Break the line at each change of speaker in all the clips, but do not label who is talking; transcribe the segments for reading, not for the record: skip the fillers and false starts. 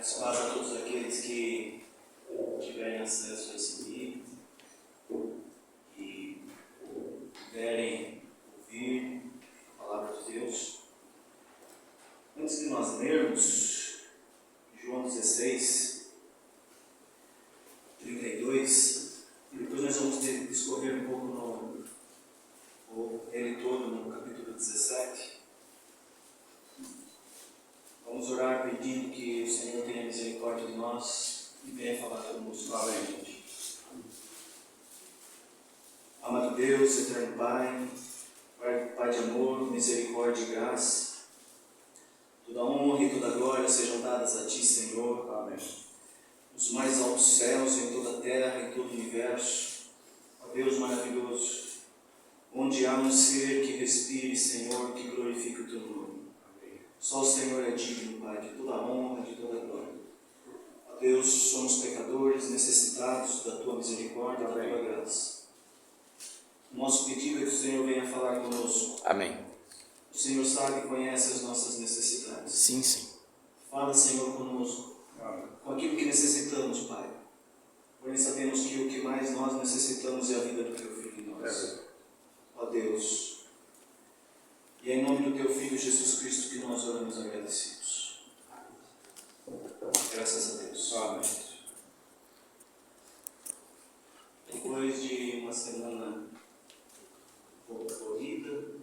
Abençoar a todos aqueles que tiverem acesso a esse livro e puderem ouvir a palavra de Deus. Antes de nós lermos João 16, 32, e depois nós vamos discorrer um pouco ele todo no capítulo 17. Vamos orar pedindo que o Senhor tenha misericórdia de nós e venha falar conosco. Amém. Amado Deus, eterno Pai, Pai de amor, misericórdia e graça, toda honra e toda glória sejam dadas a Ti, Senhor. Amém. Nos mais altos céus, em toda a terra, em todo o universo, ó Deus maravilhoso, onde há um ser que respire, Senhor, que glorifique o Teu nome. Só o Senhor é digno, Pai, de toda a honra, de toda a glória. Ó Deus, somos pecadores, necessitados da Tua misericórdia e da Tua graça. O nosso pedido é que o Senhor venha falar conosco.
Amém.
O Senhor sabe e conhece as nossas necessidades.
Sim, sim.
Fala, Senhor, conosco. Amém. Com aquilo que necessitamos, Pai. Porém sabemos que o que mais nós necessitamos é a vida do Teu Filho em nós. Ó Deus, e é em nome do Teu Filho Jesus Cristo que nós oramos agradecidos. Graças a Deus. Amém. Depois de uma semana um pouco corrida,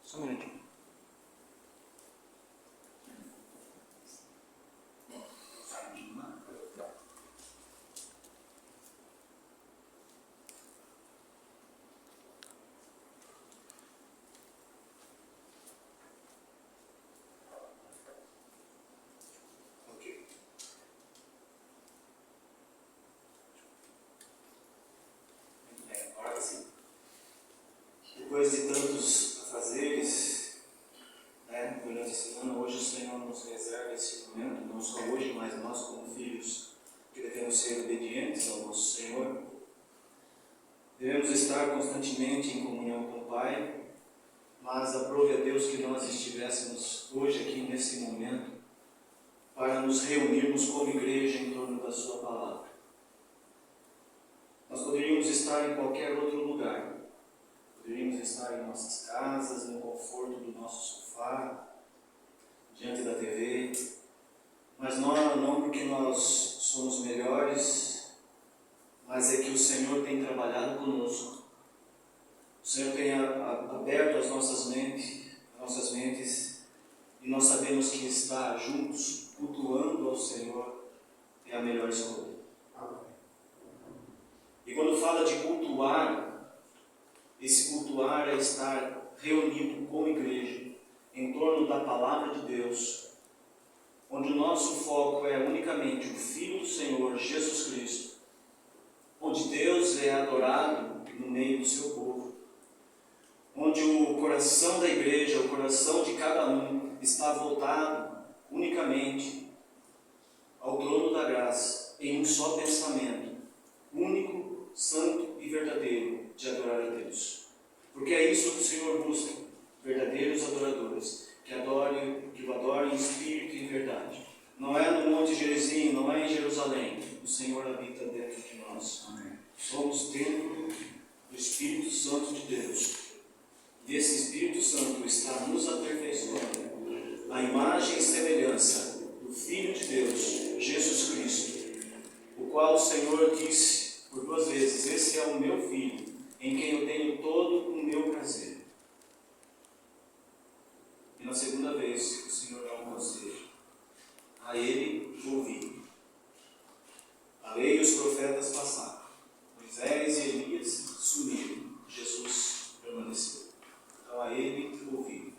só um minutinho. Depois de tantos afazeres, durante a semana, hoje o Senhor nos reserva esse momento, não só hoje, mas nós como filhos que devemos ser obedientes ao nosso Senhor. Devemos estar constantemente em comunhão com o Pai, mas aprove a Deus que nós estivéssemos hoje aqui nesse momento para nos reunirmos como igreja em torno da Sua Palavra. Nós poderíamos estar em qualquer outro lugar. Poderíamos estar em nossas casas, no conforto do nosso sofá, diante da TV, mas não porque nós somos melhores, mas é que o Senhor tem trabalhado conosco. O Senhor tem aberto as nossas mentes, e nós sabemos que estar juntos, cultuando ao Senhor, é a melhor escolha. E quando fala de cultuar, esse cultuar é estar reunido como igreja em torno da Palavra de Deus, onde o nosso foco é unicamente o Filho do Senhor, Jesus Cristo, onde Deus é adorado no meio do seu povo, onde o coração da igreja, o coração de cada um está voltado unicamente ao trono da graça, em um só pensamento, único, santo e verdadeiro, de adorar a Deus. Porque é isso que o Senhor busca, verdadeiros adoradores, que o adorem em espírito e em verdade. Não é no Monte Gerizim, não é em Jerusalém, o Senhor habita dentro de nós. Amém. Somos templo do Espírito Santo de Deus. E esse Espírito Santo está nos aperfeiçoando a imagem e semelhança do Filho de Deus, Jesus Cristo, o qual o Senhor disse por 2 vezes: esse é o meu Filho, em quem eu tenho todo o meu prazer. E na segunda vez, o Senhor dá um conselho: a Ele ouvi. A lei e os profetas passaram, Moisés e Elias sumiram, Jesus permaneceu. Então a Ele ouvi.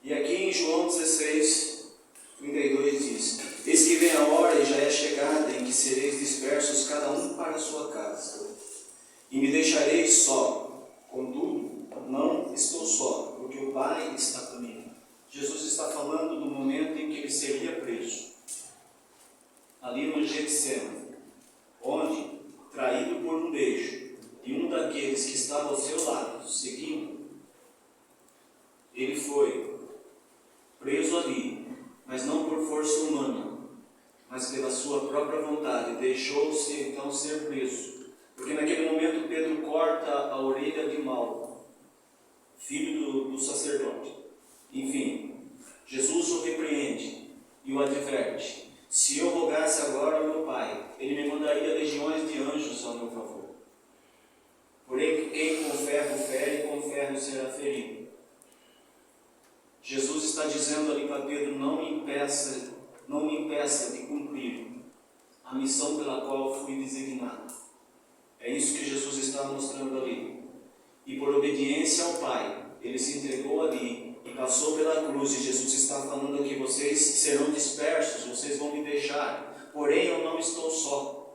E aqui em João 16, 32 diz: eis que vem a hora e já é chegada em que sereis dispersos cada um para a sua casa, e me deixareis só. Contudo, não estou só, porque o Pai está comigo. Jesus está falando do momento em que ele seria preso, ali no Getsemane, onde, traído por um beijo de um daqueles que estava ao seu lado, seguindo, ele foi preso ali, mas não por força humana, mas pela sua própria vontade, deixou-se então ser preso. Porque naquele momento Pedro corta a orelha de Malco, filho do sacerdote. Enfim, Jesus o repreende e o adverte. Se eu rogasse agora ao meu Pai, Ele me mandaria legiões de anjos ao meu favor. Porém, quem com ferro fere, com ferro será ferido. Jesus está dizendo ali para Pedro, não me impeça de cumprir a missão pela qual fui designado. É isso que Jesus está mostrando ali. E por obediência ao Pai, Ele se entregou ali e passou pela cruz. E Jesus está falando aqui, vocês serão dispersos, vocês vão me deixar. Porém, eu não estou só.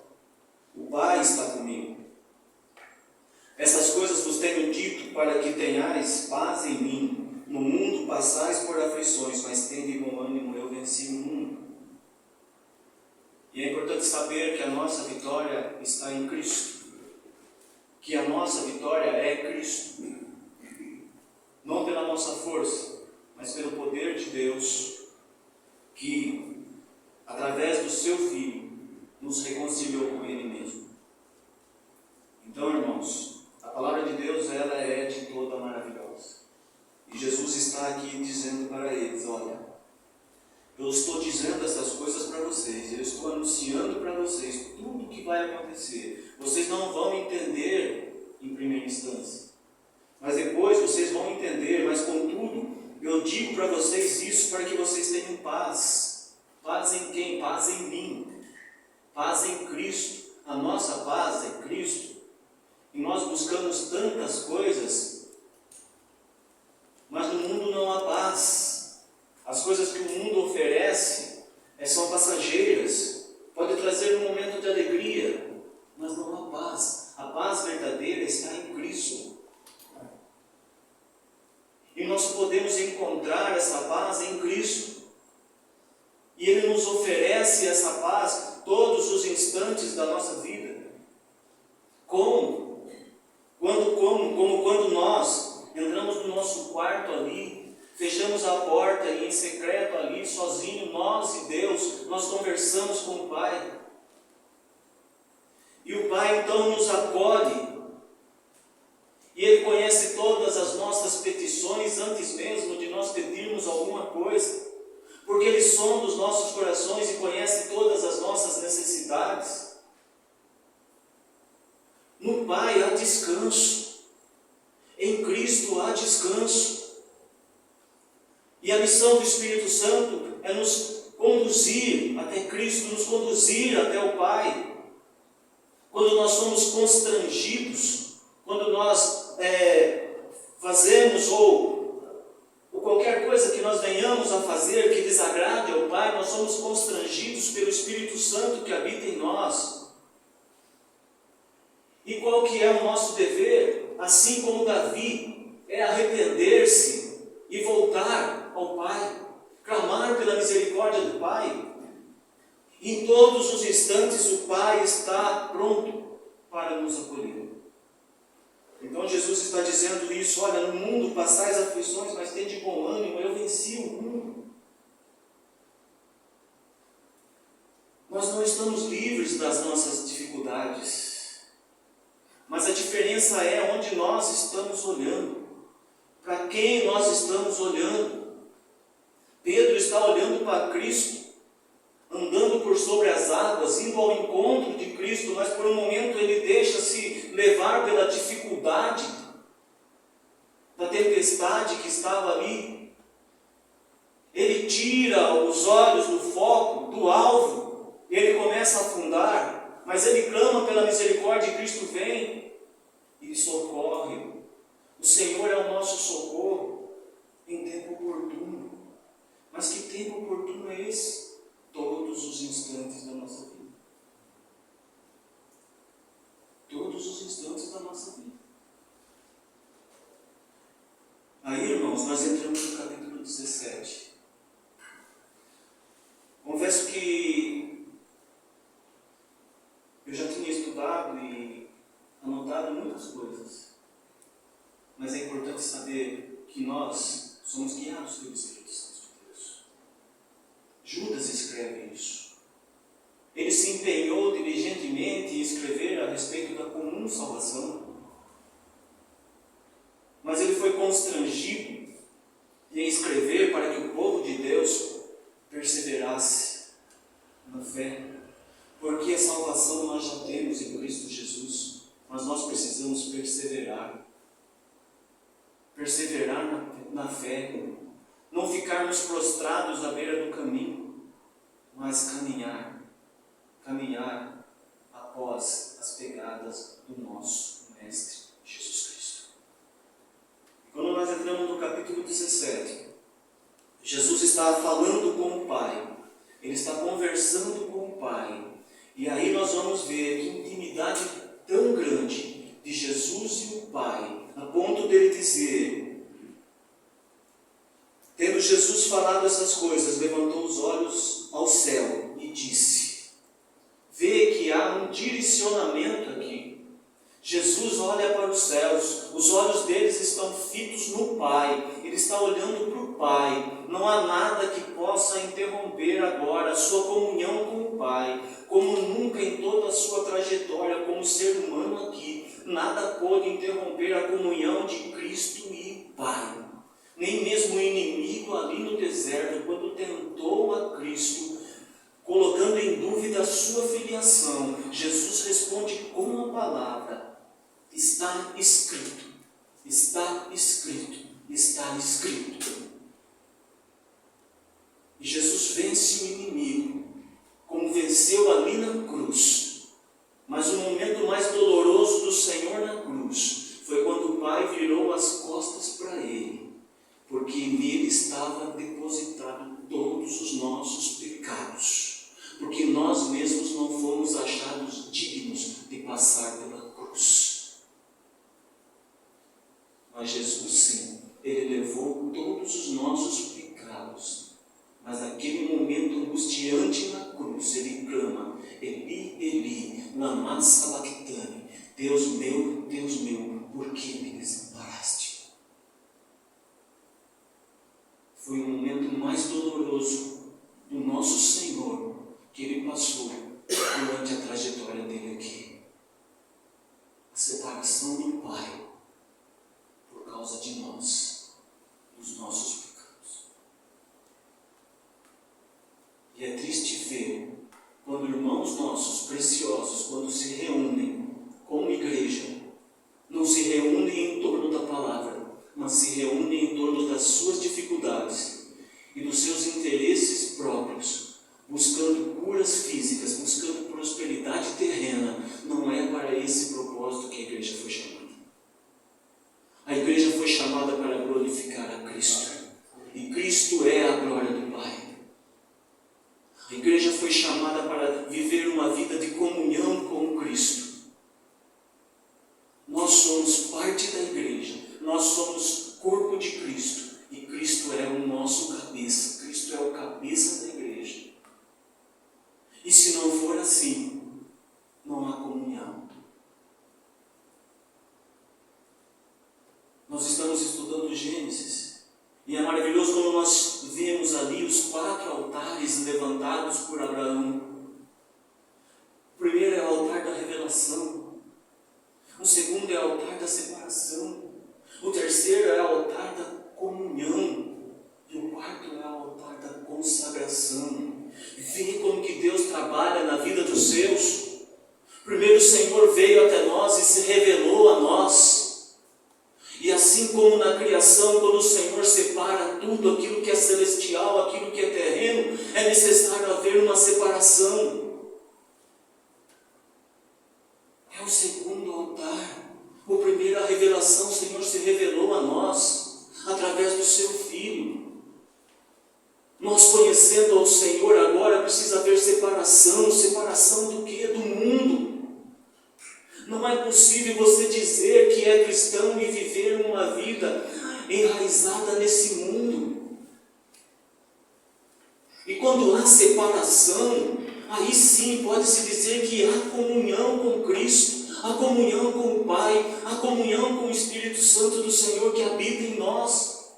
O Pai está comigo. Essas coisas vos tenho dito para que tenhais paz em mim. No mundo passais por aflições, mas tende bom ânimo, eu venci o mundo. E é importante saber que a nossa vitória está em Cristo. Que a nossa vitória é Cristo. Não pela nossa força, mas pelo poder de Deus, que, através do seu Filho, nos reconciliou com Ele mesmo. Então, irmãos, a palavra de Deus, ela é de toda maravilhosa. E Jesus está aqui dizendo para eles, olha, eu estou dizendo essas coisas para vocês, eu estou anunciando para vocês tudo o que vai acontecer. Vocês não vão entender em primeira instância, mas depois vocês vão entender. Mas contudo, eu digo para vocês isso para que vocês tenham paz. Paz em quem? Paz em mim. Paz em Cristo. A nossa paz é Cristo. E nós buscamos tantas coisas, mas no mundo não há paz. As coisas que o mundo oferece são passageiras, pode trazer um momento de alegria, mas não há paz. A paz verdadeira está em Cristo. E nós podemos encontrar essa paz em Cristo. E Ele nos oferece essa paz todos os instantes da nossa vida. Como quando nós entramos no nosso quarto ali, fechamos a porta e em secreto ali, sozinho, nós e Deus, nós conversamos com o Pai. E o Pai então nos acolhe. E Ele conhece todas as nossas petições antes mesmo de nós pedirmos alguma coisa. Porque Ele sonda os nossos corações e conhece todas as nossas necessidades. No Pai há descanso. Em Cristo há descanso. E a missão do Espírito Santo é nos conduzir até Cristo, nos conduzir até o Pai. Quando nós somos constrangidos, quando nós fazemos ou qualquer coisa que nós venhamos a fazer que desagrade ao Pai, nós somos constrangidos pelo Espírito Santo que habita em nós. E qual que é o nosso dever? Assim como Davi, é arrepender-se e voltar ao Pai, clamar pela misericórdia do Pai. Em todos os instantes o Pai está pronto para nos acolher. Então Jesus está dizendo isso, olha, no mundo passais aflições, mas tende bom ânimo, eu venci o mundo. Nós não estamos livres das nossas dificuldades, mas a diferença é onde nós estamos olhando, para quem nós estamos olhando. Pedro está olhando para Cristo, andando por sobre as águas, indo ao encontro de Cristo, mas por um momento ele deixa-se levar pela dificuldade da tempestade que estava ali. Ele tira os olhos do foco, do alvo, e ele começa a afundar, mas ele clama pela misericórdia e Cristo vem e socorre. O Senhor é o nosso socorro em tempo oportuno. Mas que tempo oportuno é esse? Todos os instantes da nossa vida. Todos os instantes da nossa vida. Aí, irmãos, nós entramos no capítulo 17. Confesso que eu já tinha estudado e anotado muitas coisas. Mas é importante saber que nós somos guiados pelo Espírito Santo de Deus. escreve isso. Ele se empenhou diligentemente em escrever a respeito da comum salvação, mas ele foi constrangido em escrever para que o povo de Deus perseverasse na fé, porque a salvação nós já temos em Cristo Jesus, mas nós precisamos perseverar na fé, não ficarmos prostrados à beira do caminho, mas caminhar após as pegadas do nosso Mestre Jesus Cristo. E quando nós entramos no capítulo 17, Jesus está falando com o Pai, ele está conversando com o Pai, e aí nós vamos ver que intimidade tão grande de Jesus e o Pai, a ponto dele dizer, tendo Jesus falado essas coisas, levantou os olhos ao céu e disse, vê que há um direcionamento aqui. Jesus olha para os céus, os olhos deles estão fitos no Pai, ele está olhando para o Pai, não há nada que possa interromper agora a sua comunhão com o Pai, como nunca em toda a sua trajetória como ser humano aqui, nada pôde interromper a comunhão de Cristo e o Pai. Nem mesmo o inimigo ali no deserto, quando tentou a Cristo, colocando em dúvida a sua filiação, Jesus responde com a palavra, está escrito, está escrito, está escrito. E Jesus vence o inimigo, como venceu ali na cruz. Mas o momento mais doloroso do Senhor na cruz foi quando o Pai virou as costas para ele, porque nele estava depositado todos os nossos pecados, porque nós mesmos não fomos achados dignos de passar pela cruz. Mas Jesus sim, ele levou todos os nossos pecados, mas naquele momento angustiante na cruz, ele clama, Eli, Eli, lama sabachthani, Deus meu, por que me desamparaste? Foi o momento mais doloroso do nosso Senhor que ele passou durante a trajetória dele aqui. A separação do Pai por causa de nós, dos nossos pecados. E é triste ver quando irmãos nossos preciosos, quando se reúnem como igreja, não se reúnem em torno da palavra, mas se reúnem em torno das suas dificuldades e dos seus interesses próprios, buscando curas físicas, buscando prosperidade terrena. Não é para esse propósito que a igreja foi chamada. A igreja foi chamada para glorificar a Cristo, e Cristo é a glória do Pai. A igreja foi chamada para viver uma vida de comunhão com Cristo. Nós somos parte da igreja, nós somos corpo de Cristo, e Cristo é o nosso cabeça, Cristo é o cabeça da igreja. E se não for assim, não há comunhão. Nós estamos estudando Gênesis, e é maravilhoso quando nós vemos ali os 4 altares levantados por Abraão. O primeiro é o altar da revelação, o segundo é o altar da separação, o terceiro é o altar da comunhão, e o quarto é o altar da consagração. Vê como que Deus trabalha na vida dos seus. Primeiro o Senhor veio até nós e se revelou a nós. E assim como na criação, quando o Senhor separa tudo, aquilo que é celestial, aquilo que é terreno, é necessário haver uma separação. É o segundo altar. O primeiro, a revelação, o Senhor se revelou a nós, através do seu Filho. Nós conhecendo ao Senhor agora, precisa haver separação. Separação do quê? Do mundo. Não é possível você dizer que é cristão e viver uma vida enraizada nesse mundo. E quando há separação, aí sim pode-se dizer que há comunhão com Cristo, há comunhão com o Pai, há comunhão com o Espírito Santo do Senhor que habita em nós.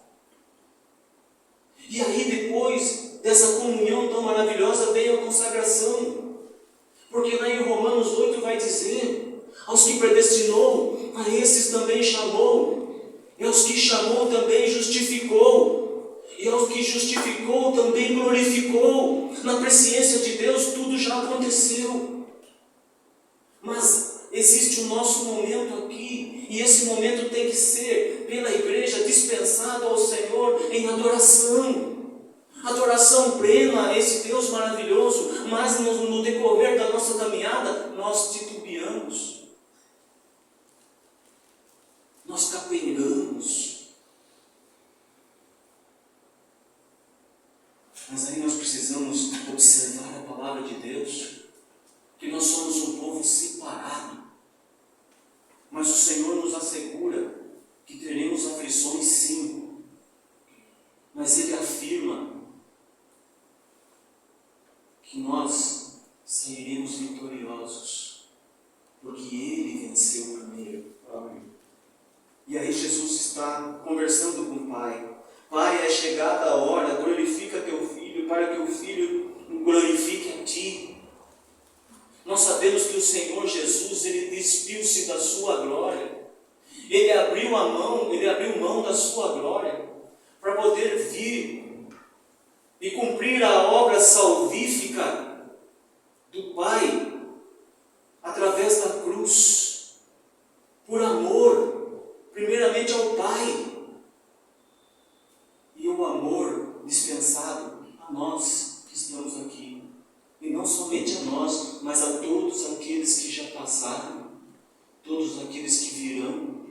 E aí depois dessa comunhão tão maravilhosa, vem Porque lá em Romanos 8 vai dizer: aos que predestinou, a esses também chamou, e aos que chamou também justificou, e aos que justificou também glorificou. Na presciência de Deus tudo já aconteceu. Mas existe o nosso momento aqui, e esse momento tem que ser pela igreja dispensado ao Senhor em adoração. Adoração plena a esse Deus maravilhoso, mas no decorrer da nossa caminhada, nós titubeamos, nós capengamos. Mas aí nós precisamos observar a palavra de Deus, que nós somos um povo separado, mas o Senhor nos assegura que teremos aflições sim, mas Ele afirma que nós sairemos vitoriosos, porque Ele venceu primeiro. Amém. E aí Jesus está conversando com o Pai. Pai, é chegada a hora, glorifica teu Filho, para que o Filho glorifique a ti. Nós sabemos que o Senhor Jesus, Ele despiu-se da sua glória. Ele abriu mão da sua glória, para poder vir e cumprir a obra salvífica do Pai, através da cruz, por amor, primeiramente ao Pai, e o amor dispensado a nós que estamos aqui, e não somente a nós, mas a todos aqueles que já passaram, todos aqueles que virão,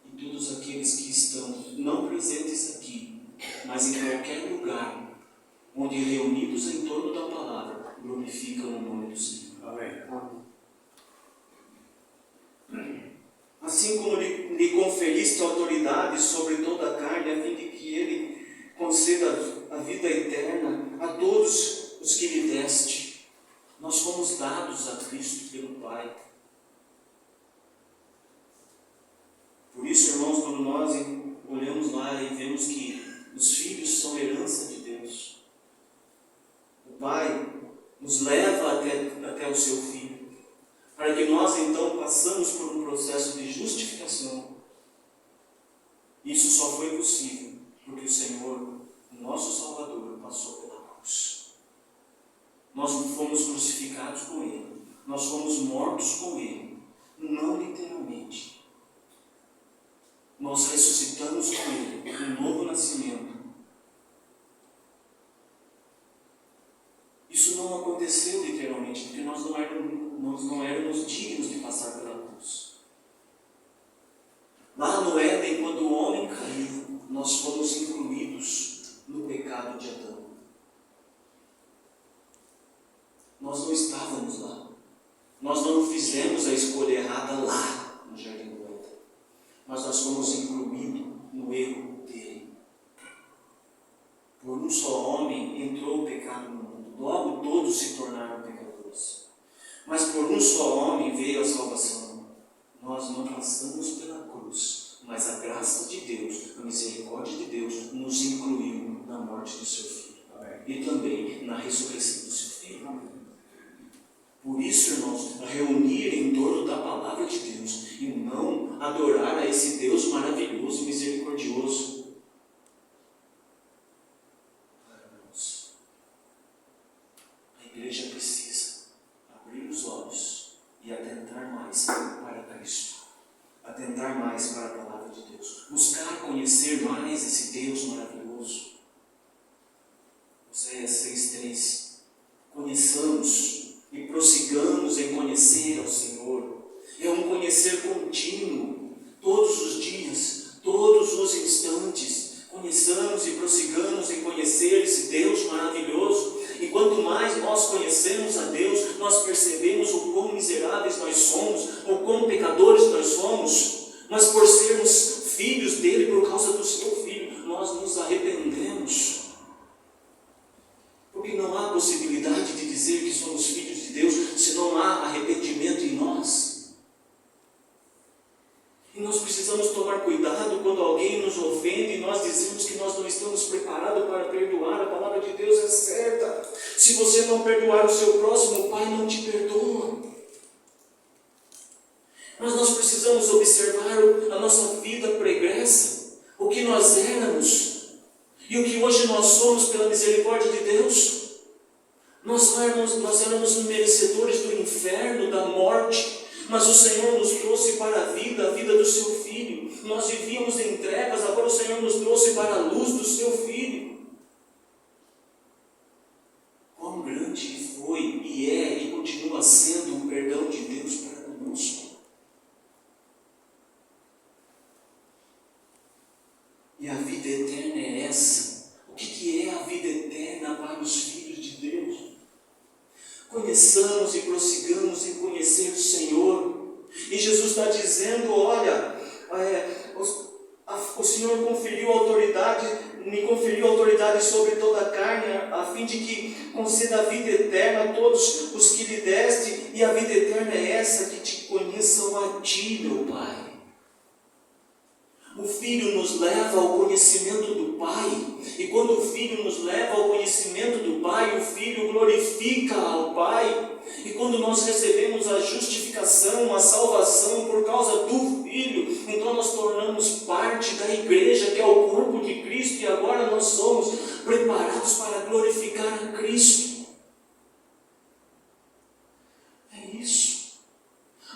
e todos aqueles que estão não presentes aqui, mas em qualquer lugar, onde reunidos em torno da palavra, glorificam o nome do Senhor. Amém. Assim como lhe conferiste autoridade sobre toda a carne, a fim de que Ele conceda a vida eterna a todos os que lhe deste. Nós fomos dados a Cristo pelo Pai. Por isso, irmãos, quando nós olhamos lá e vemos que os filhos são herança de Deus, o Pai nos leva até o seu Filho, para que nós então passamos por um processo de justificação. Isso só foi possível porque o Senhor, o nosso Salvador, passou pela cruz. Nós fomos crucificados com Ele, nós fomos mortos com Ele, não literalmente. Nós ressuscitamos com Ele, um novo nascimento. Isso não aconteceu literalmente, porque nós não éramos dignos de passar pela cruz. Lá no Éden, quando o homem caiu, nós fomos incluídos no pecado de Adão. Nós não estávamos lá. Nós não fizemos a escolha errada lá no Jardim do Éden. Mas nós fomos incluídos no erro dele. Por um só homem entrou o pecado no mundo. Logo todos se tornaram pecadores. Mas por um só homem veio a salvação. Nós não passamos pela cruz, mas a graça de Deus, a misericórdia de Deus, nos incluiu na morte do seu Filho. Amém. E também na ressurreição do seu Filho. Amém. Por isso, irmãos, reunir em torno da palavra de Deus e não adorar a esse Deus maravilhoso e misericordioso. A igreja precisa abrir os olhos e atentar mais para Cristo, atentar mais para a palavra de Deus, buscar conhecer mais esse Deus maravilhoso. Oséias 6,3. Conheçamos e prossigamos em conhecer ao Senhor. É um conhecer contínuo, todos os dias, todos os instantes. Conheçamos e prossigamos em conhecer esse Deus maravilhoso. E quanto mais nós conhecemos a Deus, nós percebemos o quão miseráveis nós somos, o quão pecadores nós somos. Mas por sermos filhos dele, por causa do seu Filho, nós nos arrependemos. Porque não há possibilidade de dizer que somos filhos de Deus se não há arrependimento em nós. E nós precisamos tomar cuidado quando alguém nos ofende e nós dizemos que nós não estamos preparados para perdoar. A palavra de Deus é certa. Se você não perdoar o seu próximo, o Pai não te perdoa. Mas nós precisamos observar a nossa vida pregressa, o que nós éramos e o que hoje nós somos pela misericórdia de Deus. Nós éramos merecedores do inferno, da morte, mas o Senhor nos trouxe para a vida do seu Filho. Nós vivíamos em trevas, agora o Senhor nos trouxe para a luz do seu Filho. Quão grande foi e é e continua sendo o perdão de Deus para conosco. E a vida eterna é essa. O que é a vida eterna para os filhos de Deus? Conheçamos e prossigamos em conhecer o Senhor. E Jesus está dizendo, olha, o Senhor me conferiu autoridade sobre toda a carne, a fim de que conceda a vida eterna a todos os que lhe deste, e a vida eterna é essa, que te conheçam a ti, meu Pai. O Filho nos leva ao conhecimento do Pai, e quando o Filho nos leva ao conhecimento do Pai, o Filho glorifica ao Pai. E quando nós recebemos a justificação, a salvação por causa do Filho, então nós tornamos parte da igreja, que é o corpo de Cristo, e agora nós somos preparados para glorificar a Cristo. É isso.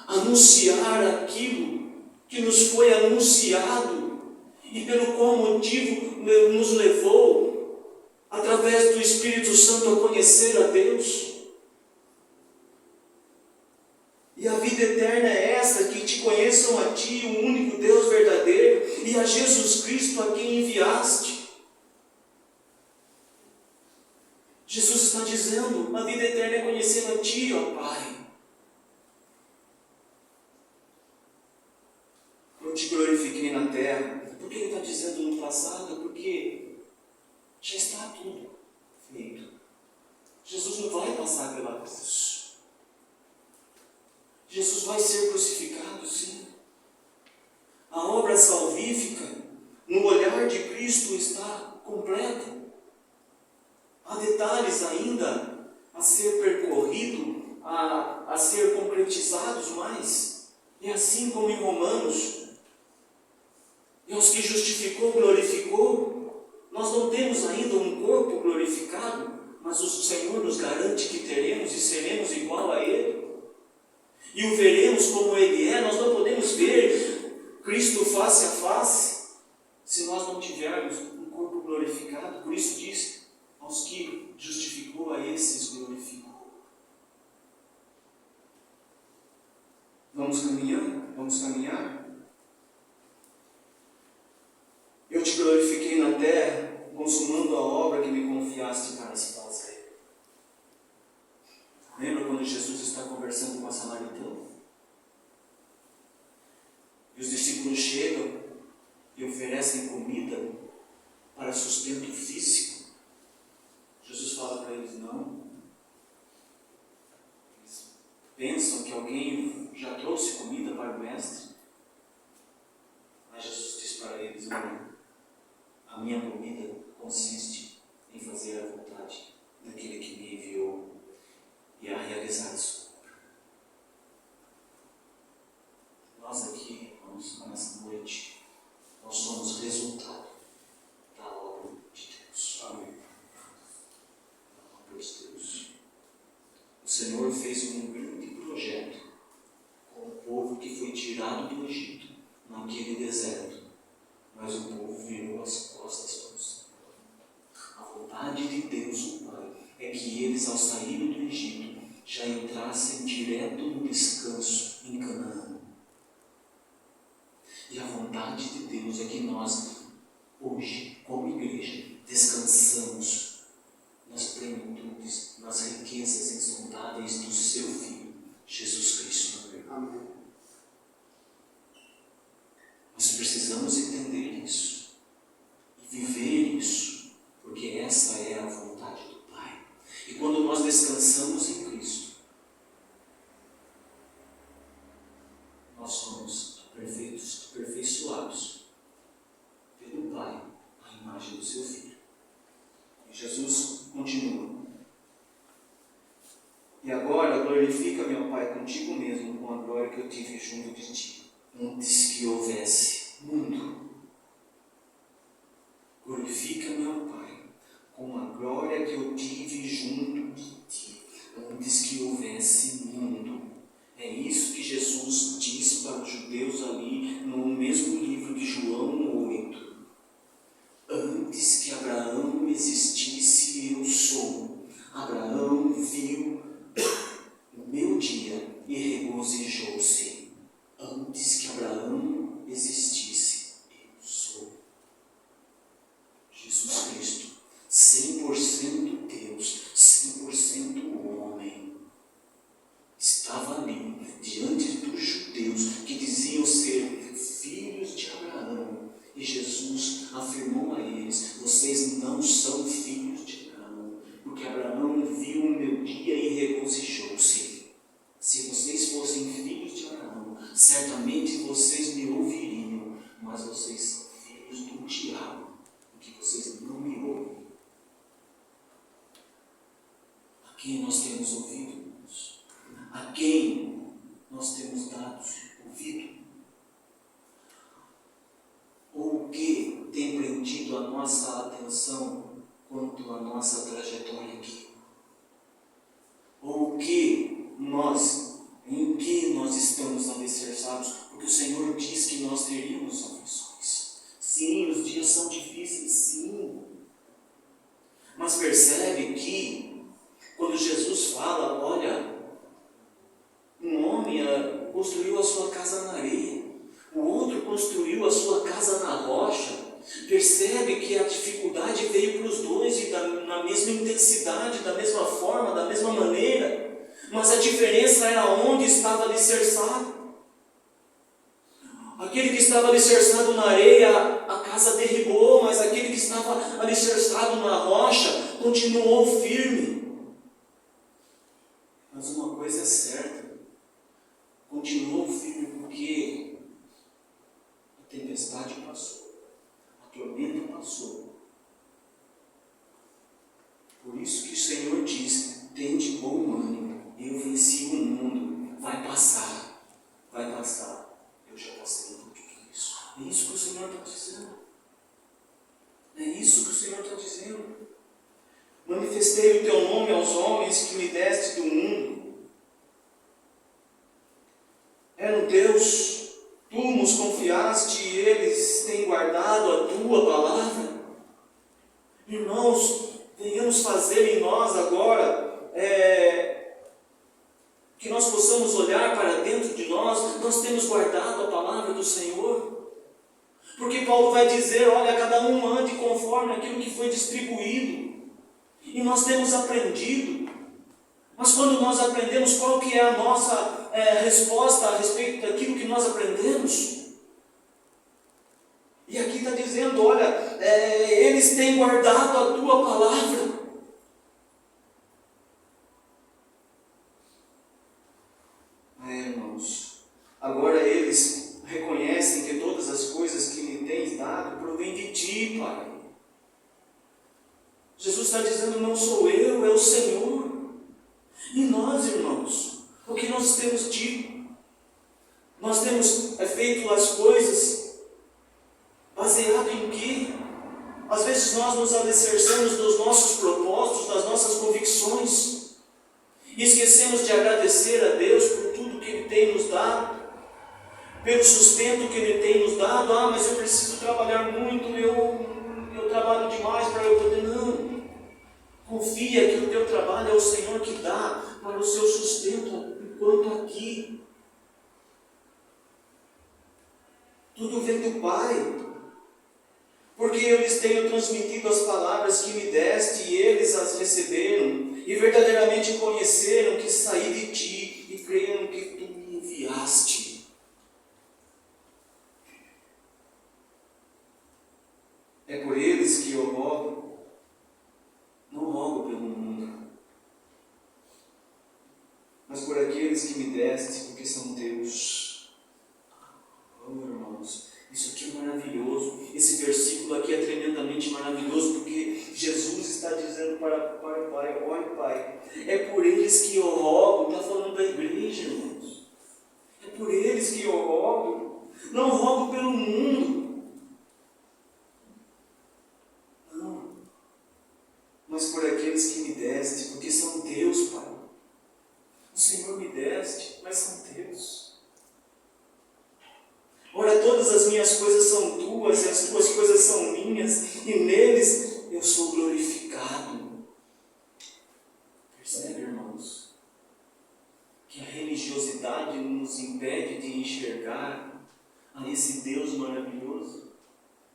Anunciar aquilo que nos foi anunciado e pelo qual motivo nos levou, através do Espírito Santo, a conhecer a Deus. E a vida eterna é essa, que te conheçam a ti, o único Deus verdadeiro, e a Jesus Cristo, a quem enviaste. Jesus está dizendo, a vida eterna é conhecer a ti, ó Pai. Eu te glorifiquei na terra. Por que ele está dizendo no passado? Porque já está tudo feito. Jesus não vai passar pela cruz. Jesus vai ser crucificado, sim. A obra salvífica, no olhar de Cristo, está completa. Há detalhes ainda a ser percorrido, a ser concretizados mais. E assim como em Romanos, Deus que justificou, glorificou. Nós não temos ainda um corpo glorificado, mas o Senhor nos garante que teremos e seremos igual a Ele. E o veremos como Ele é. Nós não podemos ver Cristo face a face se nós não tivermos um corpo glorificado. Por isso diz, aos que justificou, a esses glorificou. Vamos caminhar? Vamos caminhar? Eu te glorifiquei na terra, consumando a obra que me confiaste para se fazer. Lembra quando Jesus está conversando com a samaritana? E os discípulos chegam e oferecem comida para sustento físico. Jesus fala para eles, não. Eles pensam que alguém já trouxe comida para o mestre. Mas Jesus diz para eles, não. A minha comida consiste em fazer a vontade daquele que me enviou e a realizar a sua obra. Nós aqui, irmãos, nessa noite, nós somos resultado da obra de Deus. Amém. Da obra de Deus. O Senhor fez um grande projeto com o povo que foi tirado do Egito, naquele deserto. Mas o povo virou as costas para o Senhor. A vontade de Deus, o Pai, é que eles, ao saírem do Egito, já entrassem direto no descanso em Canaã. E a vontade de Deus é que nós, hoje, como igreja, descansamos nas plenitudes, nas riquezas insondáveis do seu Filho, Jesus Cristo. Amém. Nós precisamos entender isso e viver isso, porque essa é a vontade do Pai. E quando nós descansamos em Cristo, nós somos aperfeiçoados pelo Pai, à imagem do seu Filho. E Jesus continua. glorifica-me, ó Pai, contigo mesmo, com a glória que eu tive junto de ti, antes que houvesse mundo. Glorifica-me, ó Pai, com a glória que eu tive junto de ti, antes que houvesse mundo. É isso que Jesus diz para os judeus ali no mesmo livro de João 8. Antes que Abraão existisse, eu sou. Abraão viu o meu dia e regozijou-se. Antes que Abraão existisse, eu sou. Jesus Cristo, 100% Deus, 100% homem, estava ali diante dos judeus que diziam ser filhos de Abraão. E Jesus afirmou a eles: vocês não são filhos de Abraão, porque Abraão viu o meu dia e regozijou-se. Se vocês fossem filhos de Abraão, certamente vocês me ouviriam, mas vocês são filhos do diabo, porque vocês não me ouvem. A quem nós temos ouvido, irmãos? A quem nós temos dado ouvido? Ou o que tem prendido a nossa atenção quanto à nossa trajetória aqui? Ou o que em que nós estamos alicerçados? Porque o Senhor diz que nós teríamos aflições. Sim, os dias são difíceis, sim. Mas percebe que, quando Jesus fala, olha, um homem construiu a sua casa na areia, o outro construiu a sua casa na rocha. Percebe que a dificuldade veio para os dois e na mesma intensidade, da mesma forma, da mesma maneira. Mas a diferença era onde estava alicerçado. Aquele que estava alicerçado na areia, a casa derribou, mas aquele que estava alicerçado na rocha continuou firme. Mas uma coisa é certa, continuou firme porque a tempestade passou, a tormenta passou. Por isso que o Senhor diz: tende bom ânimo, eu venci o mundo. Vai passar, vai passar. Eu já passei por tudo isso. É isso que o Senhor está dizendo. É isso que o Senhor está dizendo. Manifestei o teu nome aos homens que me deste do mundo. Eram teus, tu nos confiaste e eles têm guardado a tua palavra. Irmãos, venhamos fazer em nós agora, que nós possamos olhar para dentro de nós temos guardado a palavra do Senhor. Porque Paulo vai dizer, olha, cada um ande conforme aquilo que foi distribuído. E nós temos aprendido. Mas quando nós aprendemos, qual que é a nossa resposta a respeito daquilo que nós aprendemos? E aqui está dizendo, olha, eles têm guardado a tua palavra. Irmãos, agora eles reconhecem que todas as coisas que me tens dado provêm de ti, Pai. Jesus está dizendo, não sou eu, é o Senhor. E nós, irmãos, o que nós temos dito? Nós temos feito as coisas baseado em quê? Às vezes nós nos alicerçamos dos nossos propósitos, das nossas convicções, e esquecemos de agradecer a Deus por tudo que Ele tem nos dado, pelo sustento que Ele tem nos dado. Mas eu preciso trabalhar muito, eu trabalho demais para eu poder. Não. Confia que o teu trabalho é o Senhor que dá para o seu sustento enquanto aqui. Tudo vem do Pai. Porque eu lhes tenho transmitido as palavras que me deste, e eles as receberam, e verdadeiramente conheceram que saí de ti, e creram que tu me enviaste. É por eles que eu rogo. Não rogo pelo mundo, mas por aqueles que me deste, porque são teus. Oh, irmãos, isso aqui é maravilhoso. Esse versículo aqui é tremendamente maravilhoso, porque Jesus está dizendo para o Pai, olha, Pai, Pai. É por eles que eu rogo. Está falando da igreja, irmãos. É por eles que eu rogo. Não rogo pelo mundo. Não. Mas por aqueles que me deste, porque são teus, Pai. O Senhor me deste, mas são teus. Ora, todas as minhas coisas são tuas, e as tuas coisas são minhas, e neles eu sou glorificado. Percebe, irmãos, que a religiosidade nos impede de enxergar a esse Deus maravilhoso?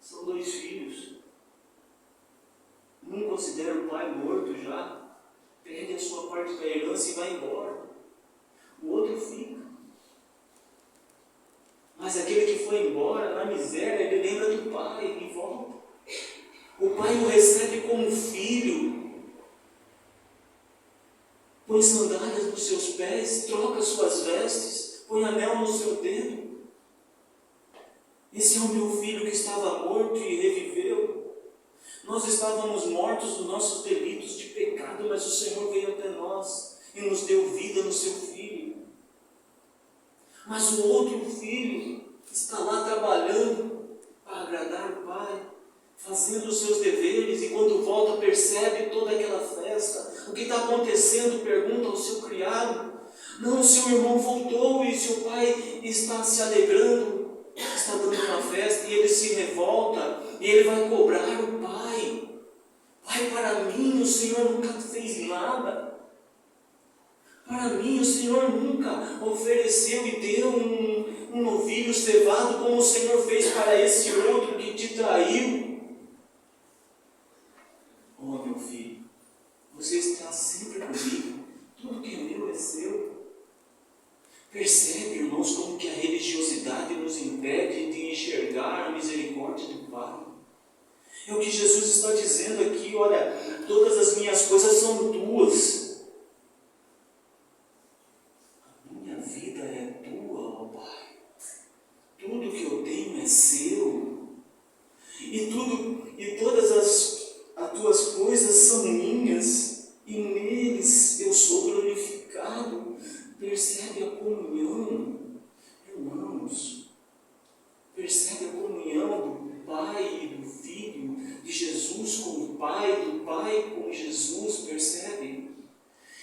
São dois filhos. Um considera o pai morto já, perde a sua parte da herança e vai embora. O outro fica. Mas aquele que foi embora, na miséria, ele lembra do pai e volta. O pai o recebe como filho, põe sandálias nos seus pés, troca suas vestes, põe anel no seu dedo. Esse é o meu filho que estava morto e reviveu. Nós estávamos mortos dos nossos delitos de pecado, mas o Senhor veio até nós e nos deu vida no seu Filho. Mas o outro filho está lá trabalhando para agradar o Pai, fazendo os seus deveres, e quando volta percebe toda aquela festa. O que está acontecendo? Pergunta ao seu criado. Não, seu irmão voltou e seu pai está se alegrando, está dando uma festa, e ele se revolta e ele vai cobrar o pai. Pai, para mim o Senhor nunca fez nada. Para mim o Senhor nunca ofereceu e deu um novilho cevado como o Senhor fez para esse outro que te traiu. Oh, meu filho, você está sempre comigo. Tudo que é meu é seu. Percebe, irmãos, como que a religiosidade nos impede de enxergar a misericórdia do Pai? É o que Jesus está dizendo aqui. Olha, todas as minhas coisas são tuas. A minha vida é tua, ó Pai. Tudo que eu tenho é seu. E todas as tuas coisas são minhas. E neles eu sou glorificado. Percebe a comunhão, irmãos? Percebe a comunhão do Pai e do Filho, de Jesus com o Pai, do Pai com Jesus, percebe?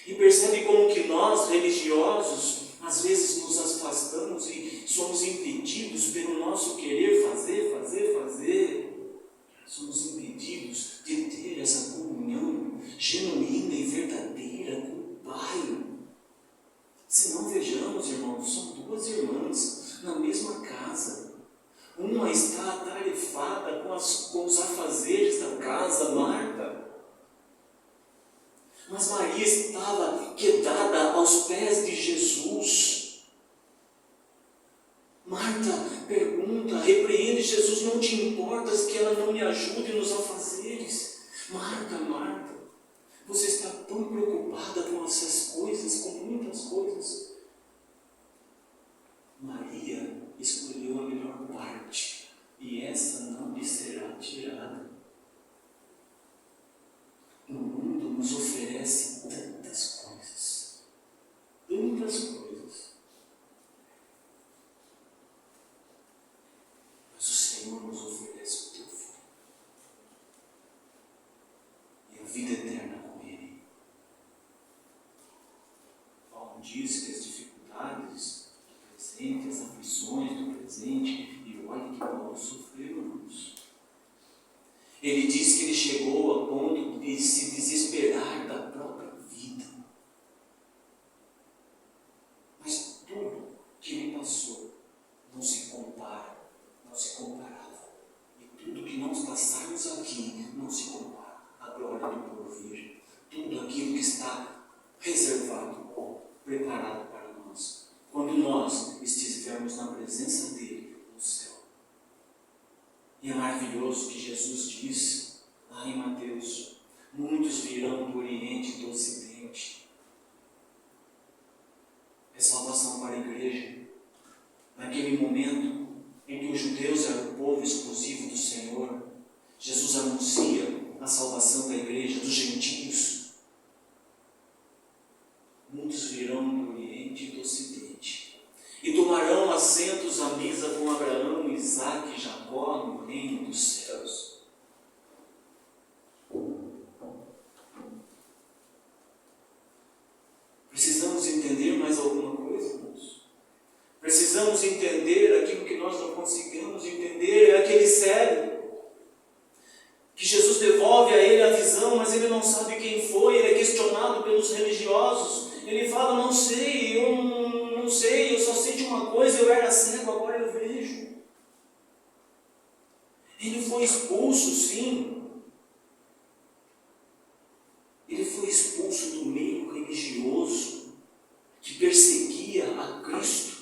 E percebe como que nós, religiosos, às vezes nos afastamos e somos impedidos pelo nosso querer fazer. Somos impedidos de ter essa comunhão genuína e verdadeira com o Pai. Se não, vejamos, irmãos, são duas irmãs na mesma casa. Uma está atarefada com os afazeres da casa, Marta. Mas Maria estava quedada aos pés de Jesus. Marta pergunta, repreende Jesus: não te importas que ela não me ajude nos afazeres? Marta, Marta, você está tão preocupada com essas coisas, com muitas coisas. Maria escolheu a melhor parte, e essa não lhe será tirada. O mundo nos oferece tantas coisas. Mas o Senhor nos oferece o teu Filho. E a vida eterna com Ele. Paulo diz que as dificuldades do presente, as aflições do presente, e olha que Paulo sofreu, irmãos. Ele diz que ele chegou a ponto de se desesperar da própria vida. Mas tudo que ele passou não se compara, não se comparava. E tudo que nós passarmos aqui não se compara à glória do porvir. Tudo aquilo que está reservado, preparado para nós, quando nós estivermos na presença dele no céu. E é maravilhoso que Jesus diz lá em Mateus: muitos virão do Oriente e do Ocidente. É salvação para a igreja. Naquele momento em que os judeus eram o povo exclusivo do Senhor, Jesus anuncia a salvação da igreja, dos gentios. muitos virão do Oriente e do Ocidente, e tomarão assentos à mesa com Abraão, Isaque e Jacó no reino dos céus. Precisamos entender mais alguma coisa, irmãos? Precisamos entender aquilo que nós não conseguimos entender, é aquele cego, que Jesus devolve a ele a visão, mas ele não sabe quem foi, ele é questionado pelos religiosos, ele fala, não sei, eu só sei de uma coisa, eu era cego, agora eu vejo. Ele foi expulso, sim. Ele foi expulso do meio religioso que perseguia a Cristo.